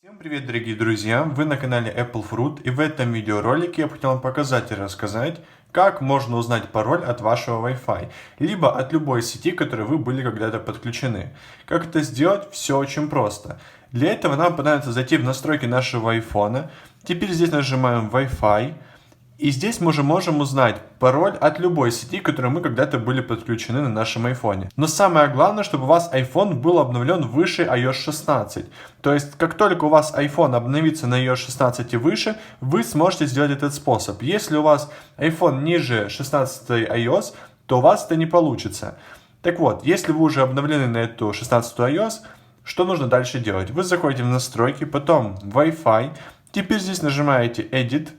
Всем привет, дорогие друзья! Вы на канале Apple Fruit, и в этом видеоролике я бы хотел вам показать и рассказать, как можно узнать пароль от вашего Wi-Fi, либо от любой сети, к которой вы были когда-то подключены. Как это сделать? Все очень просто. Для этого нам понадобится зайти в настройки нашего iPhone. Теперь здесь нажимаем Wi-Fi. И здесь мы уже можем узнать пароль от любой сети, к которой мы когда-то были подключены на нашем iPhone. Но самое главное, чтобы у вас iPhone был обновлен выше iOS 16. То есть, как только у вас iPhone обновится на iOS 16 и выше, вы сможете сделать этот способ. Если у вас iPhone ниже 16 iOS, то у вас это не получится. Так вот, если вы уже обновлены на эту 16 iOS, что нужно дальше делать? Вы заходите в настройки, потом Wi-Fi, теперь здесь нажимаете Edit.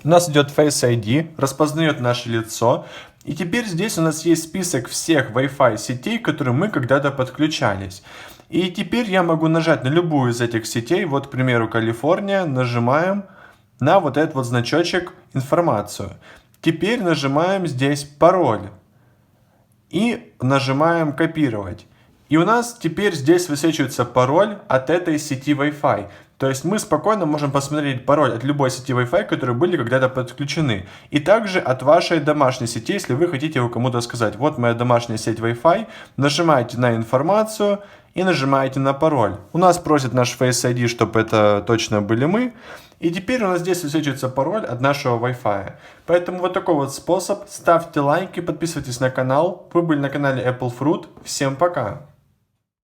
У нас идет Face ID, распознает наше лицо. И теперь здесь у нас есть список всех Wi-Fi сетей, к которым мы когда-то подключались. И теперь я могу нажать на любую из этих сетей. Вот, к примеру, Калифорния. Нажимаем на вот этот вот значочек «Информацию». Теперь нажимаем здесь «Пароль». И нажимаем «Копировать». И у нас теперь здесь высвечивается пароль от этой сети Wi-Fi. То есть мы спокойно можем посмотреть пароль от любой сети Wi-Fi, которые были когда-то подключены. И также от вашей домашней сети, если вы хотите его кому-то сказать. Вот моя домашняя сеть Wi-Fi. Нажимаете на информацию и нажимаете на пароль. У нас просит наш Face ID, чтобы это точно были мы. И теперь у нас здесь высвечивается пароль от нашего Wi-Fi. Поэтому вот такой вот способ. Ставьте лайки, подписывайтесь на канал. Вы были на канале Apple Fruit. Всем пока!